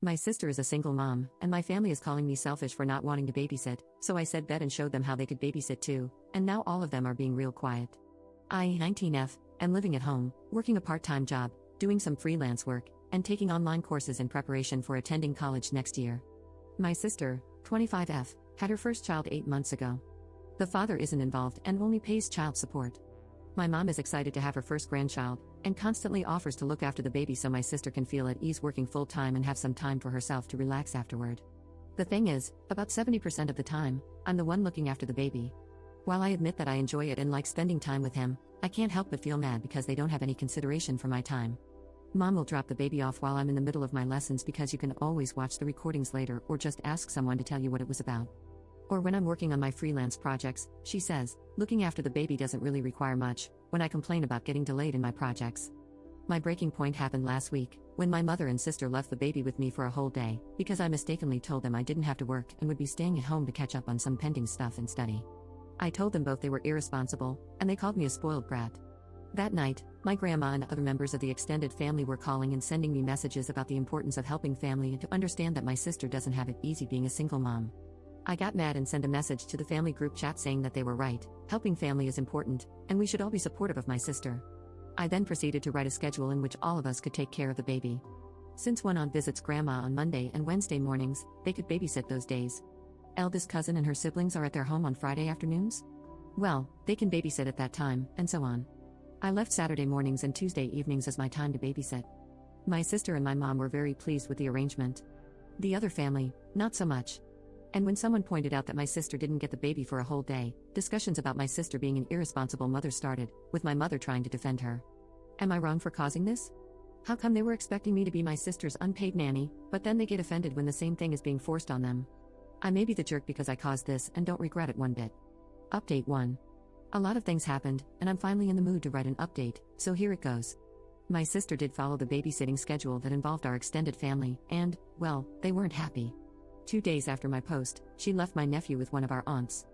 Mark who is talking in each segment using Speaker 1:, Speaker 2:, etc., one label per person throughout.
Speaker 1: My sister is a single mom, and my family is calling me selfish for not wanting to babysit, so I said bet and showed them how they could babysit too, and now all of them are being real quiet. I, 19F, am living at home, working a part-time job, doing some freelance work, and taking online courses in preparation for attending college next year. My sister, 25F, had her first child 8 months ago. The father isn't involved and only pays child support. My mom is excited to have her first grandchild, and constantly offers to look after the baby so my sister can feel at ease working full-time and have some time for herself to relax afterward. The thing is, about 70% of the time, I'm the one looking after the baby. While I admit that I enjoy it and like spending time with him, I can't help but feel mad because they don't have any consideration for my time. Mom will drop the baby off while I'm in the middle of my lessons because you can always watch the recordings later or just ask someone to tell you what it was about. Or when I'm working on my freelance projects, she says, looking after the baby doesn't really require much, when I complain about getting delayed in my projects. My breaking point happened last week, when my mother and sister left the baby with me for a whole day, because I mistakenly told them I didn't have to work and would be staying at home to catch up on some pending stuff and study. I told them both they were irresponsible, and they called me a spoiled brat. That night, my grandma and other members of the extended family were calling and sending me messages about the importance of helping family and to understand that my sister doesn't have it easy being a single mom. I got mad and sent a message to the family group chat saying that they were right, helping family is important, and we should all be supportive of my sister. I then proceeded to write a schedule in which all of us could take care of the baby. Since one aunt visits grandma on Monday and Wednesday mornings, they could babysit those days. Eldest cousin and her siblings are at their home on Friday afternoons? Well, they can babysit at that time, and so on. I left Saturday mornings and Tuesday evenings as my time to babysit. My sister and my mom were very pleased with the arrangement. The other family, not so much. And when someone pointed out that my sister didn't get the baby for a whole day, discussions about my sister being an irresponsible mother started, with my mother trying to defend her. Am I wrong for causing this? How come they were expecting me to be my sister's unpaid nanny, but then they get offended when the same thing is being forced on them? I may be the jerk because I caused this and don't regret it one bit. Update 1. A lot of things happened, and I'm finally in the mood to write an update, so here it goes. My sister did follow the babysitting schedule that involved our extended family, and, well, they weren't happy. 2 days after my post, she left my nephew with one of our aunts.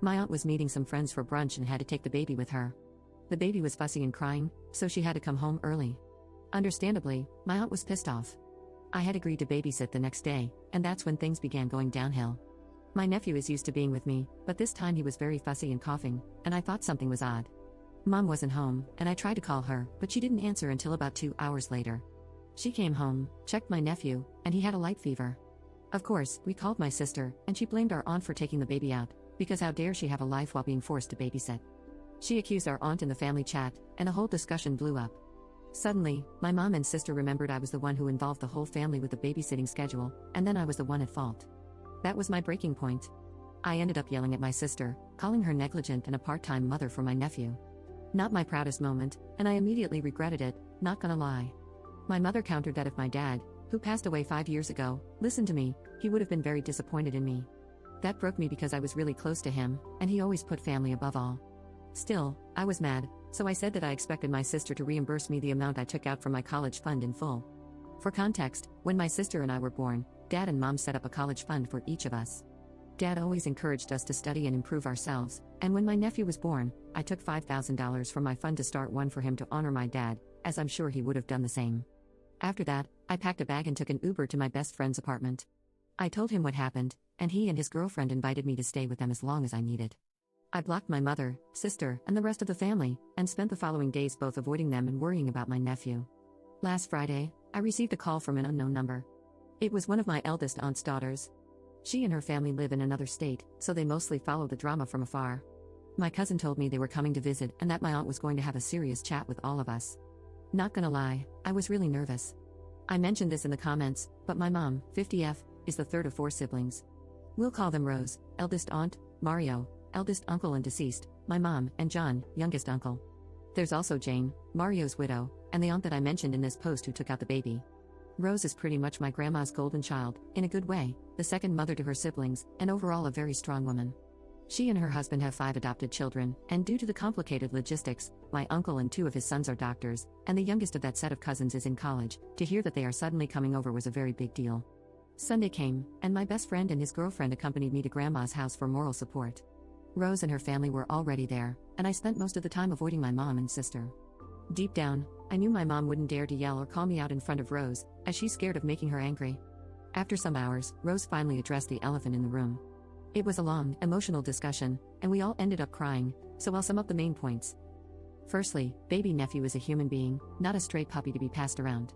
Speaker 1: My aunt was meeting some friends for brunch and had to take the baby with her. The baby was fussy and crying, so she had to come home early. Understandably, my aunt was pissed off. I had agreed to babysit the next day, and that's when things began going downhill. My nephew is used to being with me, but this time he was very fussy and coughing, and I thought something was odd. Mom wasn't home, and I tried to call her, but she didn't answer until about 2 hours later. She came home, checked my nephew, and he had a light fever. Of course, we called my sister, and she blamed our aunt for taking the baby out, because how dare she have a life while being forced to babysit. She accused our aunt in the family chat, and a whole discussion blew up. Suddenly, my mom and sister remembered I was the one who involved the whole family with the babysitting schedule, and then I was the one at fault. That was my breaking point. I ended up yelling at my sister, calling her negligent and a part-time mother for my nephew. Not my proudest moment, and I immediately regretted it, not gonna lie. My mother countered that if my dad, who passed away 5 years ago, listened to me, he would have been very disappointed in me. That broke me because I was really close to him, and he always put family above all. Still, I was mad, so I said that I expected my sister to reimburse me the amount I took out from my college fund in full. For context, when my sister and I were born, Dad and Mom set up a college fund for each of us. Dad always encouraged us to study and improve ourselves, and when my nephew was born, I took $5,000 from my fund to start one for him to honor my dad, as I'm sure he would have done the same. After that, I packed a bag and took an Uber to my best friend's apartment. I told him what happened, and he and his girlfriend invited me to stay with them as long as I needed. I blocked my mother, sister, and the rest of the family, and spent the following days both avoiding them and worrying about my nephew. Last Friday, I received a call from an unknown number. It was one of my eldest aunt's daughters. She and her family live in another state, so they mostly follow the drama from afar. My cousin told me they were coming to visit and that my aunt was going to have a serious chat with all of us. Not gonna lie, I was really nervous. I mentioned this in the comments, but my mom, 50F, is the third of 4 siblings. We'll call them Rose, eldest aunt, Mario, eldest uncle and deceased, my mom, and John, youngest uncle. There's also Jane, Mario's widow, and the aunt that I mentioned in this post who took out the baby. Rose is pretty much my grandma's golden child, in a good way, the second mother to her siblings, and overall a very strong woman. She and her husband have 5 adopted children, and due to the complicated logistics, my uncle and 2 of his sons are doctors, and the youngest of that set of cousins is in college. To hear that they are suddenly coming over was a very big deal. Sunday came, and my best friend and his girlfriend accompanied me to Grandma's house for moral support. Rose and her family were already there, and I spent most of the time avoiding my mom and sister. Deep down, I knew my mom wouldn't dare to yell or call me out in front of Rose, as she's scared of making her angry. After some hours, Rose finally addressed the elephant in the room. It was a long, emotional discussion, and we all ended up crying, so I'll sum up the main points. Firstly, baby nephew is a human being, not a stray puppy to be passed around.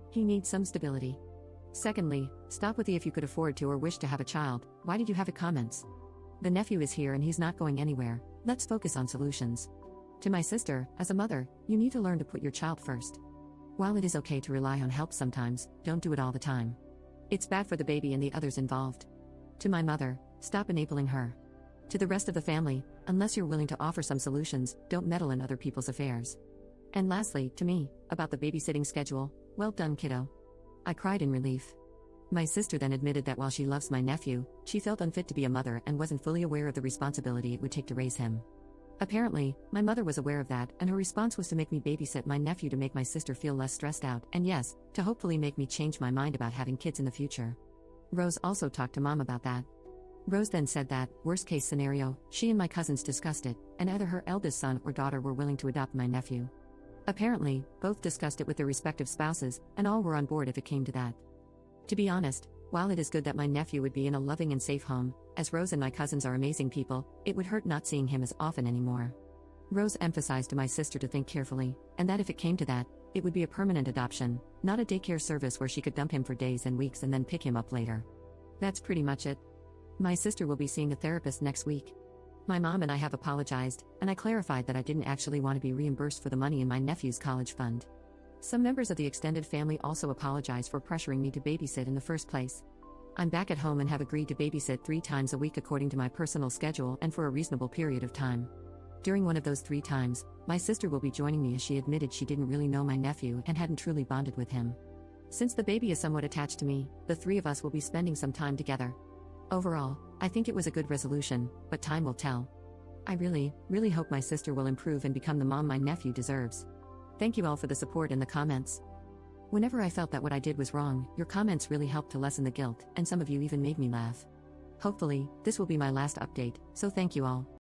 Speaker 1: He needs some stability. Secondly, stop with the if you could afford to or wish to have a child, why did you have it comments. The nephew is here and he's not going anywhere, let's focus on solutions. To my sister, as a mother, you need to learn to put your child first. While it is okay to rely on help sometimes, don't do it all the time. It's bad for the baby and the others involved. To my mother, stop enabling her. To the rest of the family, unless you're willing to offer some solutions, don't meddle in other people's affairs. And lastly, to me, about the babysitting schedule, well done, kiddo. I cried in relief. My sister then admitted that while she loves my nephew, she felt unfit to be a mother and wasn't fully aware of the responsibility it would take to raise him. Apparently, my mother was aware of that, and her response was to make me babysit my nephew to make my sister feel less stressed out, and yes, to hopefully make me change my mind about having kids in the future. Rose also talked to Mom about that. Rose then said that, worst case scenario, she and my cousins discussed it, and either her eldest son or daughter were willing to adopt my nephew. Apparently, both discussed it with their respective spouses, and all were on board if it came to that. To be honest, while it is good that my nephew would be in a loving and safe home, as Rose and my cousins are amazing people, it would hurt not seeing him as often anymore. Rose emphasized to my sister to think carefully, and that if it came to that, it would be a permanent adoption, not a daycare service where she could dump him for days and weeks and then pick him up later. That's pretty much it. My sister will be seeing a therapist next week. My mom and I have apologized, and I clarified that I didn't actually want to be reimbursed for the money in my nephew's college fund. Some members of the extended family also apologized for pressuring me to babysit in the first place. I'm back at home and have agreed to babysit 3 times a week according to my personal schedule and for a reasonable period of time. During one of those 3 times, my sister will be joining me as she admitted she didn't really know my nephew and hadn't truly bonded with him. Since the baby is somewhat attached to me, the 3 of us will be spending some time together. Overall, I think it was a good resolution, but time will tell. I really hope my sister will improve and become the mom my nephew deserves. Thank you all for the support in the comments. Whenever I felt that what I did was wrong, your comments really helped to lessen the guilt, and some of you even made me laugh. Hopefully, this will be my last update, so thank you all.